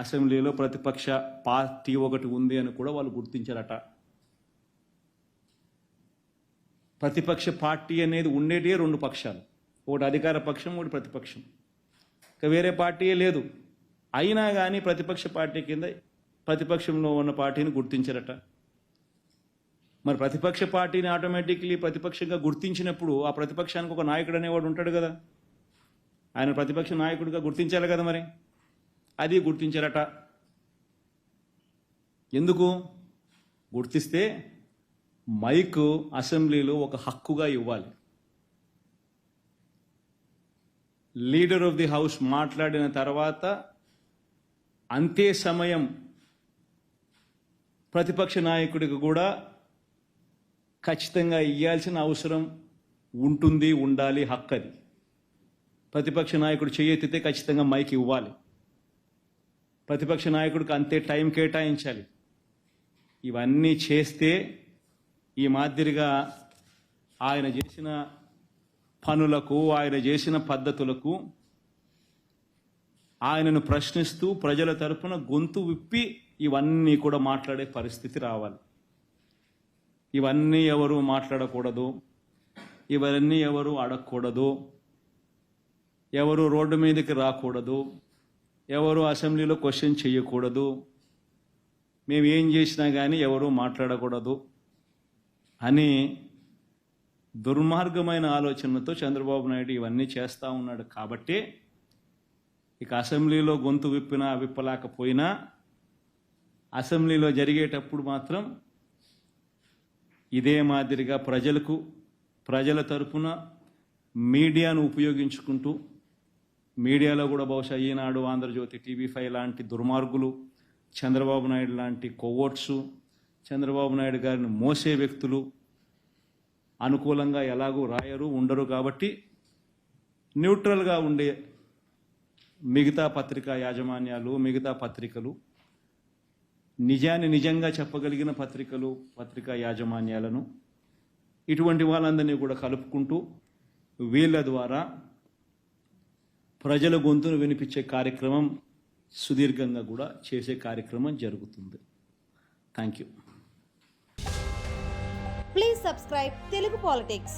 అసెంబ్లీలో ప్రతిపక్ష పార్టీ ఒకటి ఉంది అని కూడా వాళ్ళు గుర్తించారట. ప్రతిపక్ష పార్టీ అనేది ఉండేటివే రెండు పక్షాలు, ఒకటి అధికార పక్షం, ఒకటి ప్రతిపక్షం. ఇక వేరే పార్టీయే లేదు. అయినా కానీ ప్రతిపక్ష పార్టీ కింద ప్రతిపక్షంలో ఉన్న పార్టీని గుర్తించారట. మరి ప్రతిపక్ష పార్టీని ఆటోమేటిక్లీ ప్రతిపక్షంగా గుర్తించినప్పుడు ఆ ప్రతిపక్షానికి ఒక నాయకుడు అనేవాడు ఉంటాడు కదా, ఆయన ప్రతిపక్ష నాయకుడిగా గుర్తించాలి కదా. మరి అది గుర్తించారట. ఎందుకు గుర్తిస్తే మైక్ అసెంబ్లీలో ఒక హక్కుగా ఇవ్వాలి. లీడర్ ఆఫ్ ది హౌస్ మాట్లాడిన తర్వాత అంతే సమయం ప్రతిపక్ష నాయకుడికి కూడా ఖచ్చితంగా ఇవ్వాల్సిన అవసరం ఉంటుంది, ఉండాలి, హక్కు అది. ప్రతిపక్ష నాయకుడు చేయెత్తితే ఖచ్చితంగా మైక్ ఇవ్వాలి. ప్రతిపక్ష నాయకుడికి అంతే టైం కేటాయించాలి. ఇవన్నీ చేస్తే ఈ మాదిరిగా ఆయన చేసిన పనులకు, ఆయన చేసిన పద్ధతులకు ఆయనను ప్రశ్నిస్తూ ప్రజల తరపున గొంతు విప్పి ఇవన్నీ కూడా మాట్లాడే పరిస్థితి రావాలి. ఇవన్నీ ఎవరు మాట్లాడకూడదు, ఇవన్నీ ఎవరు అడగకూడదు, ఎవరు రోడ్డు మీదకి రాకూడదు, ఎవరు అసెంబ్లీలో క్వశ్చన్ చేయకూడదు, మేము ఏం చేసినా కానీ ఎవరు మాట్లాడకూడదు అని దుర్మార్గమైన ఆలోచనలతో చంద్రబాబు నాయుడు ఇవన్నీ చేస్తూ ఉన్నాడు. కాబట్టి ఇక అసెంబ్లీలో గొంతు విప్పినా విప్పలేకపోయినా అసెంబ్లీలో జరిగేటప్పుడు మాత్రం ఇదే మాదిరిగా ప్రజల తరపున మీడియాను ఉపయోగించుకుంటూ, మీడియాలో కూడా బహుశా ఈనాడు, ఆంధ్రజ్యోతి, TV5 లాంటి దుర్మార్గులు, చంద్రబాబు నాయుడు లాంటి కొవ్వొట్సు, చంద్రబాబు నాయుడు గారిని మోసే వ్యక్తులు అనుకూలంగా ఎలాగూ రాయరు, ఉండరు. కాబట్టి న్యూట్రల్గా ఉండే మిగతా పత్రికా యాజమాన్యాలు, మిగతా పత్రికలు, నిజాన్ని నిజంగా చెప్పగలిగిన పత్రికా యాజమాన్యాలను, ఇటువంటి వాళ్ళందరినీ కూడా కలుపుకుంటూ వీళ్ళ ద్వారా ప్రజల గొంతును వినిపించే కార్యక్రమం సుదీర్ఘంగా కూడా చేసే కార్యక్రమం జరుగుతుంది. Thank you. Please subscribe Telugu Politics.